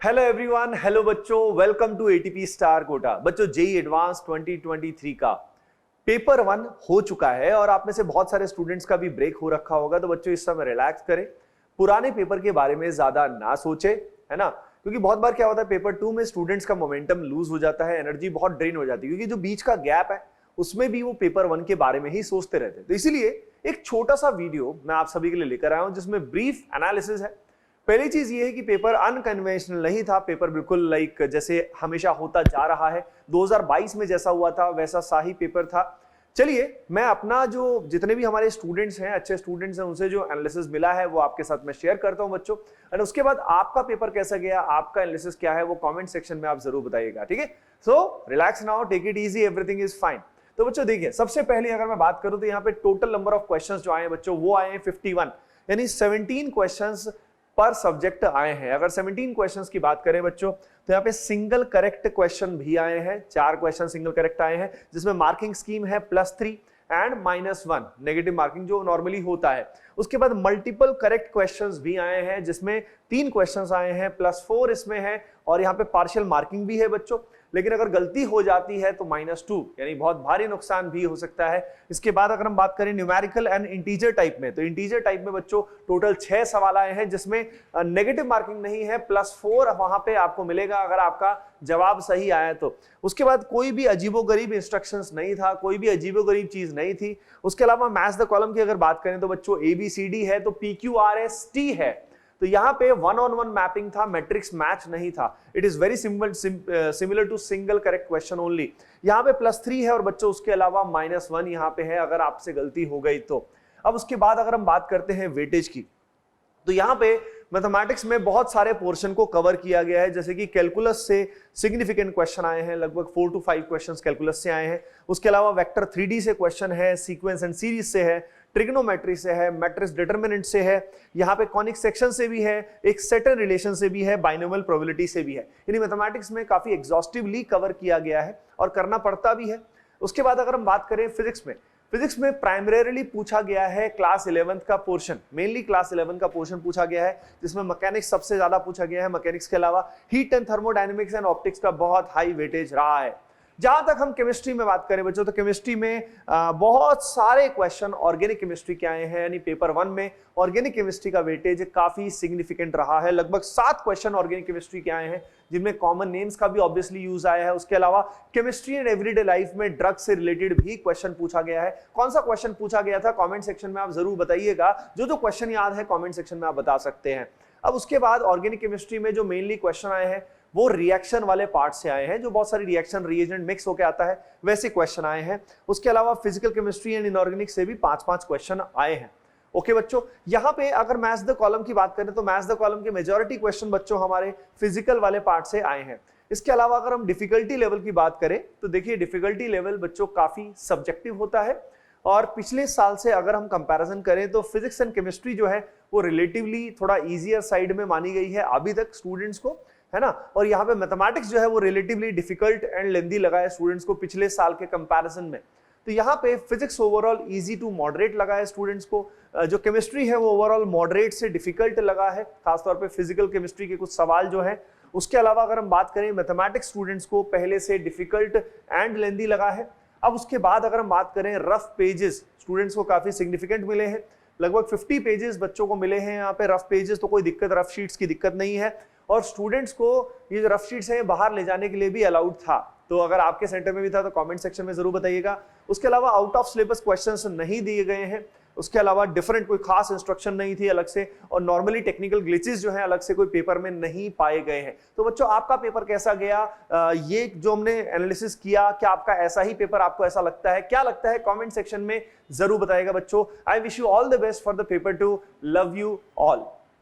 Hello everyone, hello बच्चों, welcome to ATP star Kota. बच्चों, JEE advance 2023 का पेपर 1 हो चुका है और आप में से बहुत सारे स्टूडेंट्स का भी ब्रेक हो रखा होगा। तो बच्चों इस समय रिलैक्स करें, पुराने पेपर के बारे में ज्यादा ना सोचे, है ना। क्योंकि बहुत बार क्या होता है, पेपर 2 में स्टूडेंट्स का मोमेंटम लूज हो जाता है, एनर्जी बहुत ड्रेन हो जाती है, क्योंकि जो बीच का गैप है उसमें भी वो पेपर 1 के बारे में ही सोचते रहते हैं। तो इसीलिए एक छोटा सा वीडियो मैं आप सभी के लिए लेकर आया हूं जिसमें ब्रीफ एनालिसिस है। पहली चीज ये है कि पेपर अनकन्वेंशनल नहीं था, पेपर बिल्कुल जैसे हमेशा होता जा रहा है, 2022 में जैसा हुआ था वैसा सा ही पेपर था। चलिए, मैं अपना जो जितने भी हमारे स्टूडेंट्स हैं, अच्छे स्टूडेंट्स हैं, उनसे जो एनालिसिस मिला है वो आपके साथ मैं शेयर करता हूं बच्चों। और उसके बाद आपका पेपर कैसा गया, आपका एनालिसिस क्या है, वो कमेंट सेक्शन में आप जरूर बताइएगा, ठीक है। So relax now, take it easy, everything is fine. तो बच्चों देखिए, सबसे पहले अगर मैं बात करूं तो यहाँ पे टोटल नंबर ऑफ क्वेश्चंस जो आए हैं बच्चों वो आए हैं 51, यानी 17 क्वेश्चंस पर सब्जेक्ट आए हैं। अगर 17 क्वेश्चंस की बात करें बच्चों तो यहाँ पे सिंगल करेक्ट क्वेश्चन भी आए हैं, 4 क्वेश्चन सिंगल करेक्ट आए हैं, जिसमें मार्किंग स्कीम है +3 एंड -1 नेगेटिव मार्किंग जो नॉर्मली होता है। उसके बाद मल्टीपल करेक्ट क्वेश्चंस भी आए हैं, जिसमें 3 क्वेश्चंस आए हैं, +4 इसमें है, और यहाँ पे पार्शियल मार्किंग भी है बच्चों। लेकिन अगर गलती हो जाती है तो -2, यानी बहुत भारी नुकसान भी हो सकता है। इसके बाद अगर हम बात करें न्यूमेरिकल एंड इंटीजर टाइप में, तो इंटीजर टाइप में बच्चों टोटल 6 सवाल आए हैं, जिसमें नेगेटिव मार्किंग नहीं है, +4 वहां पे आपको मिलेगा अगर आपका जवाब सही आया तो। उसके बाद कोई भी अजीबोगरीब इंस्ट्रक्शंस नहीं था, कोई भी अजीबोगरीब चीज नहीं थी। उसके अलावा मैच द कॉलम की अगर बात करें तो बच्चों ABCD है तो PQRST है, तो यहाँ पे 1-on-1 मैपिंग था, मैट्रिक्स मैच नहीं था। It is very similar to single correct question only. यहाँ पे +3 है और बच्चों उसके अलावा -1 यहाँ पे है अगर आपसे गलती हो गई तो। अब उसके बाद अगर हम बात करते हैं वेटेज की, तो यहाँ पे मैथमेटिक्स में बहुत सारे पोर्शन को कवर किया गया है, जैसे कि कैलकुलस से सिग्निफिकेंट क्वेश्चन आए हैं, लगभग 4 to 5 क्वेश्चंस कैलकुलस से आए हैं। उसके अलावा वेक्टर 3D से क्वेश्चन है, सीक्वेंस एंड सीरीज से है, ट्रिग्नोमेट्री से है, मैट्रिक्स डिटरमिनेंट से है, यहाँ पे कॉनिक सेक्शन से भी है, एक सेटन रिलेशन से भी है, बाइनोमियल प्रोबेबिलिटी से भी है। यानी मैथमेटिक्स में काफी एग्जॉस्टिवली कवर किया गया है और करना पड़ता भी है। उसके बाद अगर हम बात करें फिजिक्स में प्राइमरीली पूछा गया है क्लास 11th का पोर्शन, मेनली क्लास 11 का पोर्शन पूछा गया है, जिसमें मैकेनिक्स सबसे ज्यादा पूछा गया है। मैकेनिक्स के अलावा heat and thermodynamics and optics का बहुत हाई वेटेज रहा है। जहां तक हम केमिस्ट्री में बात करें बच्चों, तो केमिस्ट्री में बहुत सारे क्वेश्चन ऑर्गेनिक केमिस्ट्री के आए हैं, यानी पेपर 1 में ऑर्गेनिक केमिस्ट्री का वेटेज काफी सिग्निफिकेंट रहा है। लगभग 7 क्वेश्चन ऑर्गेनिक केमिस्ट्री के आए हैं, जिनमें कॉमन नेम्स का भी ऑब्वियसली यूज आया है। उसके अलावा केमिस्ट्री एंड एवरीडे लाइफ में ड्रग से रिलेटेड भी क्वेश्चन पूछा गया है। कौन सा क्वेश्चन पूछा गया था कमेंट सेक्शन में आप जरूर बताइएगा, जो क्वेश्चन याद है कमेंट सेक्शन में आप बता सकते हैं। अब उसके बाद ऑर्गेनिक केमिस्ट्री में जो मेनली क्वेश्चन आए हैं वो रिएक्शन वाले पार्ट से आए हैं, जो बहुत सारी रिएक्शन रिएजेंट मिक्स होकर आता है, वैसे क्वेश्चन आए हैं। उसके अलावा फिजिकल केमिस्ट्री एंड इनऑर्गेनिक से भी 5-5 क्वेश्चन आए हैं। ओके बच्चों, यहाँ पे अगर मैच द कॉलम की बात करें तो मैच द कॉलम के मेजॉरिटी क्वेश्चन बच्चों हमारे फिजिकल वाले पार्ट से आए हैं। इसके अलावा अगर हम डिफिकल्टी लेवल की बात करें तो देखिए, डिफिकल्टी लेवल बच्चों काफी सब्जेक्टिव होता है, और पिछले साल से अगर हम कंपैरिजन करें तो फिजिक्स एंड केमिस्ट्री जो है वो रिलेटिवली थोड़ा इजियर साइड में मानी गई है अभी तक स्टूडेंट्स को, है ना। और यहाँ पे मैथमेटिक्स जो है वो रिलेटिवली डिफिकल्ट एंड लेंथी लगा है स्टूडेंट्स को पिछले साल के कंपैरिजन में। तो यहाँ पे physics overall easy to moderate लगा है स्टूडेंट्स को, जो केमिस्ट्री है वो ओवरऑल मॉडरेट से डिफिकल्ट लगा है, खासतौर पे फिजिकल केमिस्ट्री के कुछ सवाल जो है। उसके अलावा अगर हम बात करें मैथमेटिक्स स्टूडेंट्स को पहले से डिफिकल्ट एंड लेंथी लगा है। अब उसके बाद अगर हम बात करें रफ पेजेस स्टूडेंट्स को काफी सिग्निफिकेंट मिले हैं, लगभग 50 पेजेस बच्चों को मिले हैं यहाँ पे रफ पेजेस, तो कोई दिक्कत रफ शीट्स की दिक्कत नहीं है। और स्टूडेंट्स को ये जो रफ शीट्स हैं बाहर ले जाने के लिए भी अलाउड था, तो अगर आपके सेंटर में भी था तो कमेंट सेक्शन में जरूर बताइएगा। उसके अलावा आउट ऑफ सिलेबस क्वेश्चंस नहीं दिए गए हैं। उसके अलावा डिफरेंट कोई खास इंस्ट्रक्शन नहीं थी अलग से, और नॉर्मली टेक्निकल ग्लिचेस जो हैं अलग से कोई पेपर में नहीं पाए गए हैं। तो बच्चों आपका पेपर कैसा गया, ये जो हमने एनालिसिस किया, क्या आपका ऐसा ही पेपर आपको ऐसा लगता है, क्या लगता है कमेंट सेक्शन में जरूर बताइएगा बच्चों। I wish you all the best for the paper 2। Love you all.